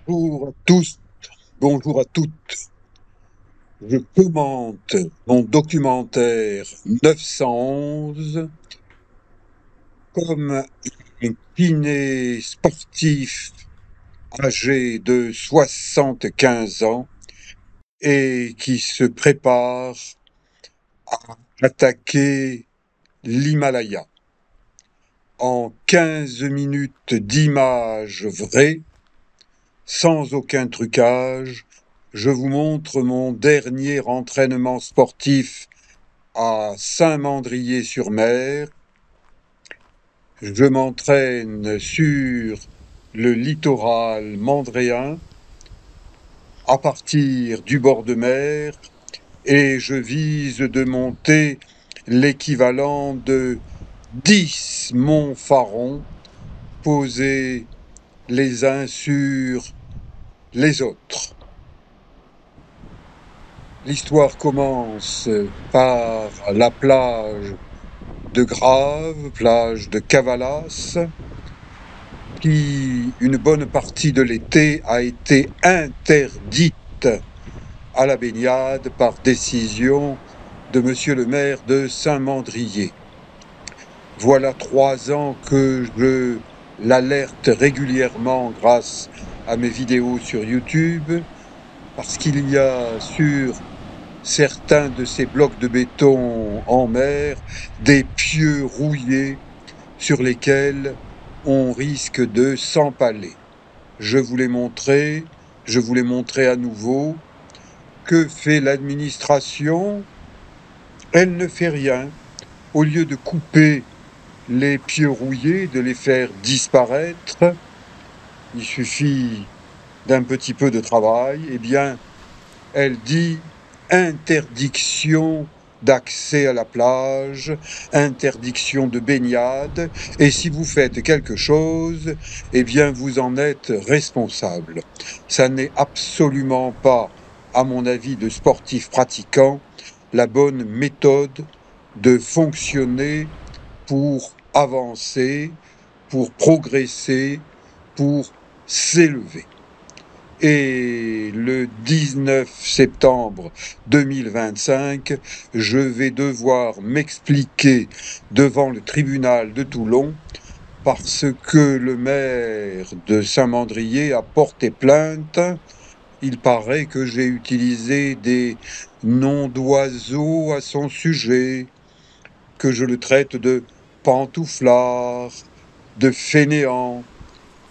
Bonjour à tous, bonjour à toutes. Je commente mon documentaire 911 comme un kiné sportif âgé de 75 ans et qui se prépare à attaquer l'Himalaya. En 15 minutes d'images vraies, sans aucun trucage, je vous montre mon dernier entraînement sportif à Saint-Mandrier-sur-Mer. Je m'entraîne sur le littoral mandréen à partir du bord de mer et je vise de monter l'équivalent de 10 monts Faron posés les uns sur les autres. L'histoire commence par la plage de Grave, plage de Cavalas, qui, une bonne partie de l'été, a été interdite à la baignade par décision de monsieur le maire de Saint-Mandrier. Voilà 3 ans que je l'alerte régulièrement grâce à mes vidéos sur YouTube, parce qu'il y a sur certains de ces blocs de béton en mer des pieux rouillés sur lesquels on risque de s'empaler. Je vous l'ai montré, je vous l'ai montré à nouveau. Que fait l'administration? Elle ne fait rien. Au lieu de couper les pieux rouillés, de les faire disparaître, il suffit d'un petit peu de travail, eh bien, elle dit interdiction d'accès à la plage, interdiction de baignade, et si vous faites quelque chose, eh bien vous en êtes responsable. Ça n'est absolument pas, à mon avis de sportif pratiquant, la bonne méthode de fonctionner pour avancer, pour progresser, pour s'élever. Et le 19 septembre 2025, je vais devoir m'expliquer devant le tribunal de Toulon parce que le maire de Saint-Mandrier a porté plainte. Il paraît que j'ai utilisé des noms d'oiseaux à son sujet, que je le traite de pantouflard, de fainéant,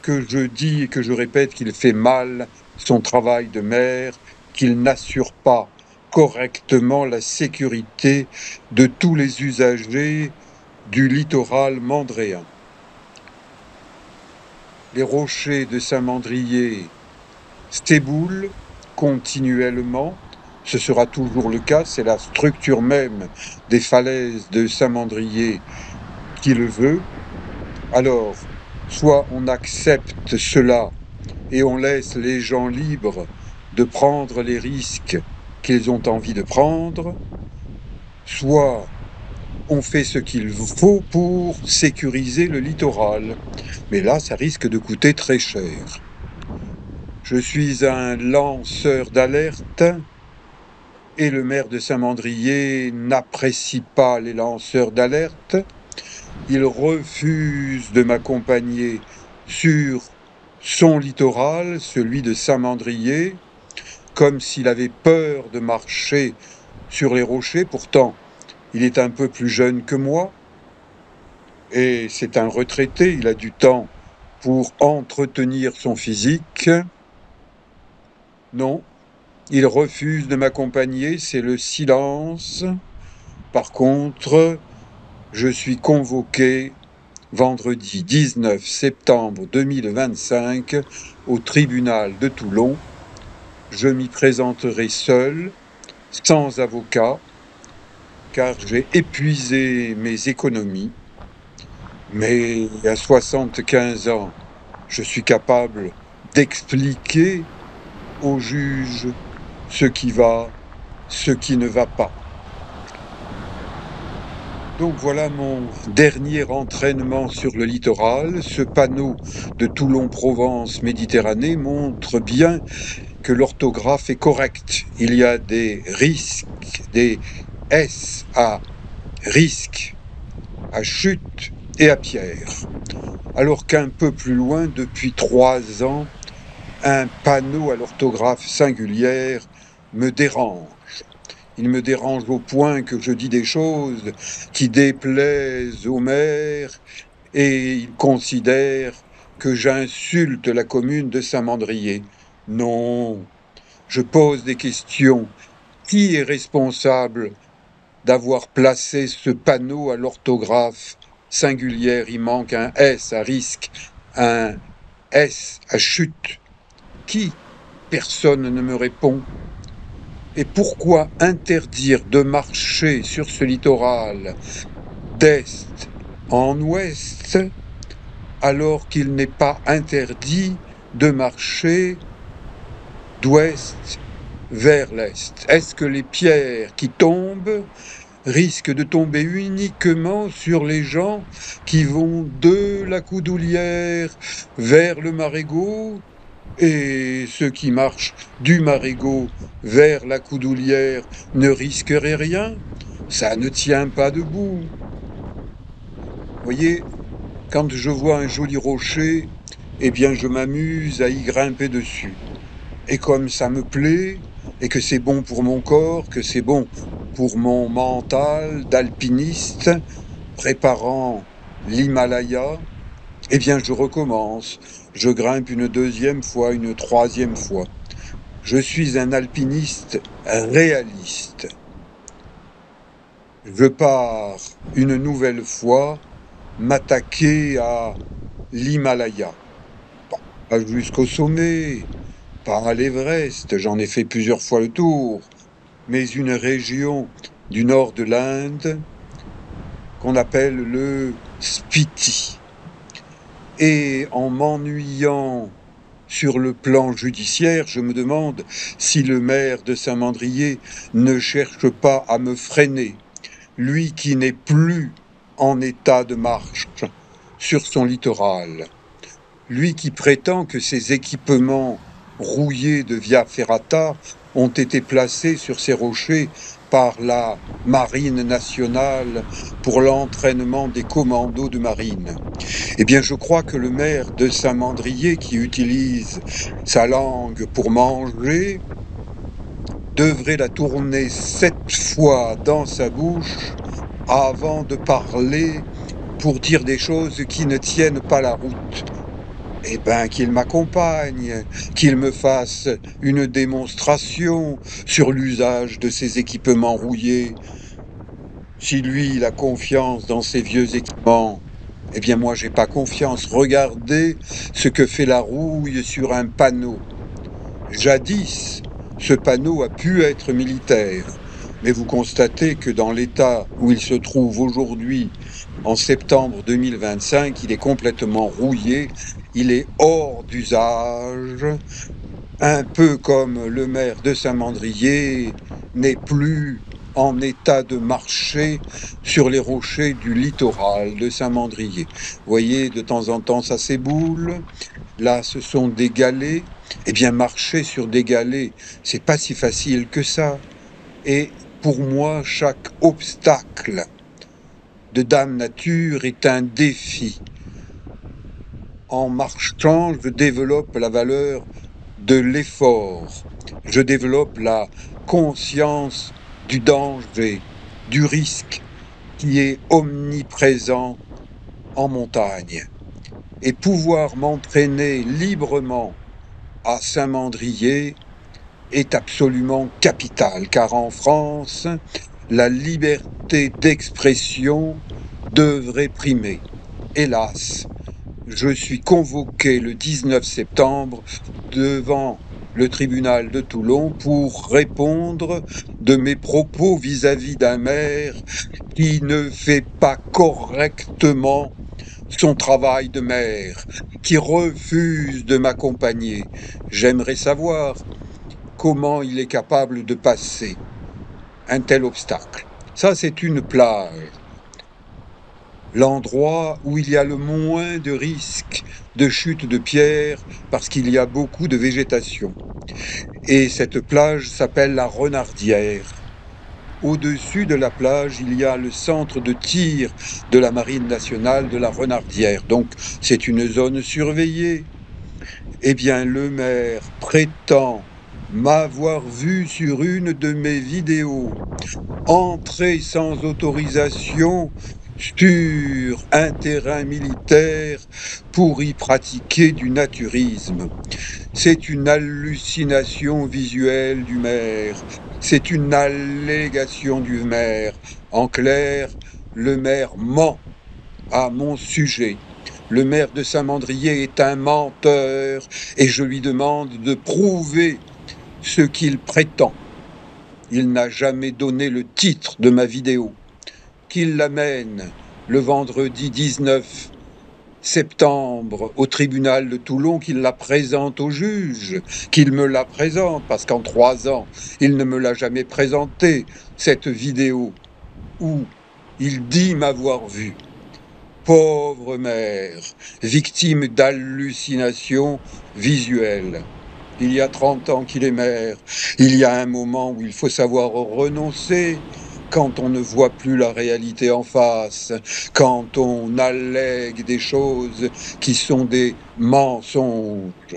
que je dis et que je répète qu'il fait mal son travail de maire, qu'il n'assure pas correctement la sécurité de tous les usagers du littoral mandréen. Les rochers de Saint-Mandrier s'éboulent continuellement, ce sera toujours le cas, c'est la structure même des falaises de Saint-Mandrier qui le veut. Alors, soit on accepte cela et on laisse les gens libres de prendre les risques qu'ils ont envie de prendre, soit on fait ce qu'il faut pour sécuriser le littoral. Mais là, ça risque de coûter très cher. Je suis un lanceur d'alerte et le maire de Saint-Mandrier n'apprécie pas les lanceurs d'alerte. Il refuse de m'accompagner sur son littoral, celui de Saint-Mandrier, comme s'il avait peur de marcher sur les rochers. Pourtant, il est un peu plus jeune que moi et c'est un retraité, il a du temps pour entretenir son physique. Non, il refuse de m'accompagner, c'est le silence. Par contre, je suis convoqué vendredi 19 septembre 2025 au tribunal de Toulon. Je m'y présenterai seul, sans avocat, car j'ai épuisé mes économies. Mais à 75 ans, je suis capable d'expliquer au juge ce qui va, ce qui ne va pas. Donc voilà mon dernier entraînement sur le littoral. Ce panneau de Toulon-Provence Méditerranée montre bien que l'orthographe est correcte. Il y a des risques, des S à risque, à chute et à pierre. Alors qu'un peu plus loin, depuis 3 ans, un panneau à l'orthographe singulière me dérange. Il me dérange au point que je dis des choses qui déplaisent au maire et il considère que j'insulte la commune de Saint-Mandrier. Non, je pose des questions. Qui est responsable d'avoir placé ce panneau à l'orthographe singulière? Il manque un S à risque, un S à chute. Qui? Personne ne me répond. Et pourquoi interdire de marcher sur ce littoral d'est en ouest alors qu'il n'est pas interdit de marcher d'ouest vers l'est? Est-ce que les pierres qui tombent risquent de tomber uniquement sur les gens qui vont de la Coudoulière vers le Marégot, et ceux qui marchent du Marégot vers la Coudoulière ne risqueraient rien? Ça ne tient pas debout. Voyez, quand je vois un joli rocher, eh bien je m'amuse à y grimper dessus. Et comme ça me plaît, et que c'est bon pour mon corps, que c'est bon pour mon mental d'alpiniste préparant l'Himalaya, eh bien je recommence. Je grimpe une deuxième fois, une troisième fois. Je suis un alpiniste réaliste. Je pars une nouvelle fois m'attaquer à l'Himalaya. Pas jusqu'au sommet, pas à l'Everest, j'en ai fait plusieurs fois le tour, mais une région du nord de l'Inde qu'on appelle le Spiti. Et en m'ennuyant sur le plan judiciaire, je me demande si le maire de Saint-Mandrier ne cherche pas à me freiner, lui qui n'est plus en état de marche sur son littoral, lui qui prétend que ses équipements rouillés de Via Ferrata ont été placés sur ces rochers par la Marine nationale pour l'entraînement des commandos de marine. Eh bien, je crois que le maire de Saint-Mandrier, qui utilise sa langue pour manger, devrait la tourner 7 fois dans sa bouche avant de parler pour dire des choses qui ne tiennent pas la route. Eh bien, qu'il m'accompagne, qu'il me fasse une démonstration sur l'usage de ces équipements rouillés. Si lui, il a confiance dans ces vieux équipements, eh bien moi, j'ai pas confiance. Regardez ce que fait la rouille sur un panneau. Jadis, ce panneau a pu être militaire, mais vous constatez que dans l'état où il se trouve aujourd'hui, en septembre 2025, il est complètement rouillé, il est hors d'usage, un peu comme le maire de Saint-Mandrier n'est plus en état de marcher sur les rochers du littoral de Saint-Mandrier. Vous voyez, de temps en temps, ça s'éboule. Là, ce sont des galets. Eh bien, marcher sur des galets, c'est pas si facile que ça. Et pour moi, chaque obstacle de Dame Nature est un défi. En marchant, je développe la valeur de l'effort. Je développe la conscience du danger, du risque qui est omniprésent en montagne. Et pouvoir m'entraîner librement à Saint-Mandrier est absolument capital, car en France, la liberté d'expression devrait primer. Hélas, je suis convoqué le 19 septembre devant le tribunal de Toulon pour répondre de mes propos vis-à-vis d'un maire qui ne fait pas correctement son travail de maire, qui refuse de m'accompagner. J'aimerais savoir comment il est capable de passer un tel obstacle. Ça, c'est une plage. l'endroit où il y a le moins de risques de chute de pierre parce qu'il y a beaucoup de végétation. Et cette plage s'appelle la Renardière. Au-dessus de la plage, il y a le centre de tir de la Marine nationale de la Renardière. Donc, c'est une zone surveillée. Eh bien, le maire prétend m'avoir vu sur une de mes vidéos entrer sans autorisation sur un terrain militaire pour y pratiquer du naturisme. C'est une hallucination visuelle du maire. C'est une allégation du maire. En clair, le maire ment à mon sujet. Le maire de Saint-Mandrier est un menteur et je lui demande de prouver ce qu'il prétend. Il n'a jamais donné le titre de ma vidéo. Qu'il l'amène le vendredi 19 septembre au tribunal de Toulon, qu'il la présente au juge, qu'il me la présente, parce qu'en 3 ans, il ne me l'a jamais présentée, cette vidéo où il dit m'avoir vu. Pauvre mère, victime d'hallucinations visuelles. Il y a 30 ans qu'il est maire. Il y a un moment où il faut savoir renoncer quand on ne voit plus la réalité en face, quand on allègue des choses qui sont des mensonges.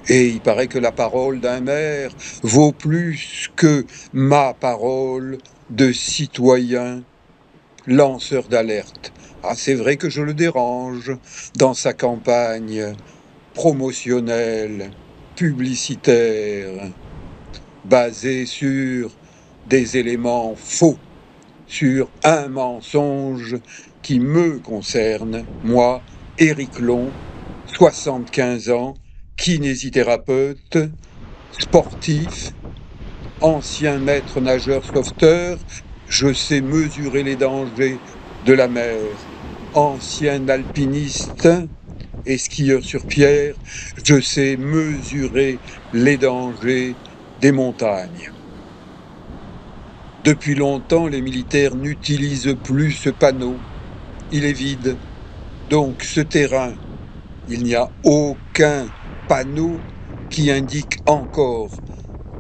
Et il paraît que la parole d'un maire vaut plus que ma parole de citoyen lanceur d'alerte. Ah, c'est vrai que je le dérange dans sa campagne promotionnelle, publicitaire, basée sur des éléments faux, sur un mensonge qui me concerne, moi, Éric Long, 75 ans, kinésithérapeute, sportif, ancien maître nageur sauveteur, je sais mesurer les dangers de la mer, ancien alpiniste et skieur sur pierre, je sais mesurer les dangers des montagnes. Depuis longtemps, les militaires n'utilisent plus ce panneau. Il est vide. Donc ce terrain, il n'y a aucun panneau qui indique encore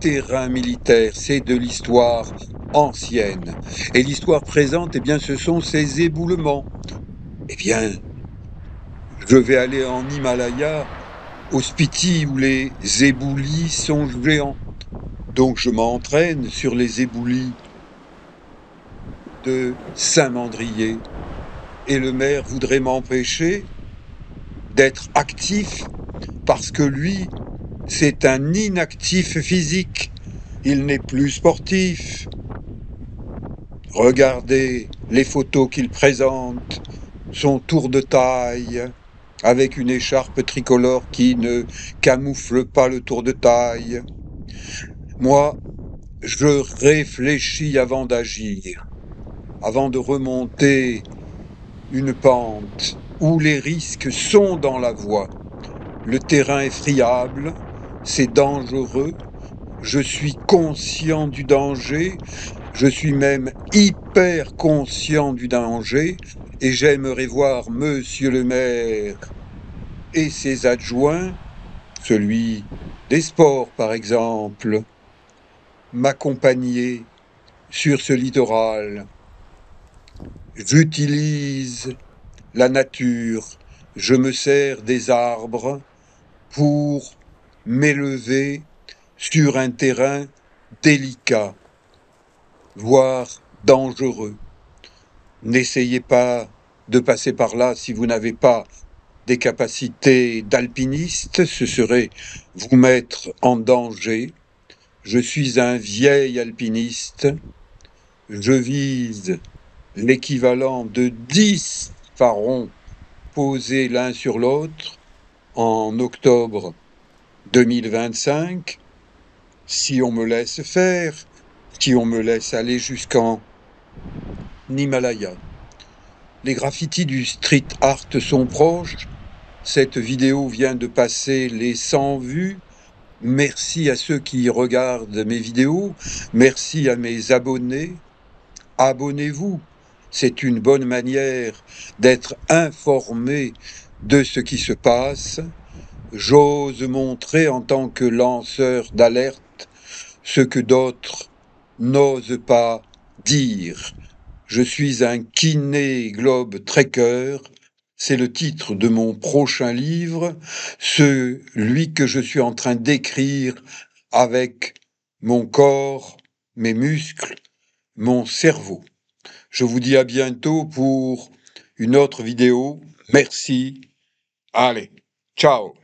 terrain militaire. C'est de l'histoire ancienne. Et l'histoire présente, eh bien, ce sont ces éboulements. Eh bien, je vais aller en Himalaya, au Spiti, où les éboulis sont géants. Donc je m'entraîne sur les éboulis de Saint-Mandrier. Et le maire voudrait m'empêcher d'être actif parce que lui, c'est un inactif physique. Il n'est plus sportif. Regardez les photos qu'il présente, son tour de taille, avec une écharpe tricolore qui ne camoufle pas le tour de taille. Moi, je réfléchis avant d'agir, avant de remonter une pente où les risques sont dans la voie. Le terrain est friable, c'est dangereux, je suis conscient du danger, je suis même hyper conscient du danger et j'aimerais voir monsieur le maire et ses adjoints, celui des sports par exemple, m'accompagner sur ce littoral. J'utilise la nature, je me sers des arbres pour m'élever sur un terrain délicat, voire dangereux. N'essayez pas de passer par là si vous n'avez pas des capacités d'alpiniste, ce serait vous mettre en danger. Je suis un vieil alpiniste, je vise l'équivalent de 10 pharaons posés l'un sur l'autre en octobre 2025, si on me laisse faire, si on me laisse aller jusqu'en Himalaya. Les graffitis du street art sont proches. Cette vidéo vient de passer les 100 vues. Merci à ceux qui regardent mes vidéos. Merci à mes abonnés. Abonnez-vous c'est une bonne manière d'être informé de ce qui se passe. J'ose montrer en tant que lanceur d'alerte ce que d'autres n'osent pas dire. Je suis un kiné globe trekker. C'est le titre de mon prochain livre, celui que je suis en train d'écrire avec mon corps, mes muscles, mon cerveau. Je vous dis à bientôt pour une autre vidéo. Merci. Allez, ciao.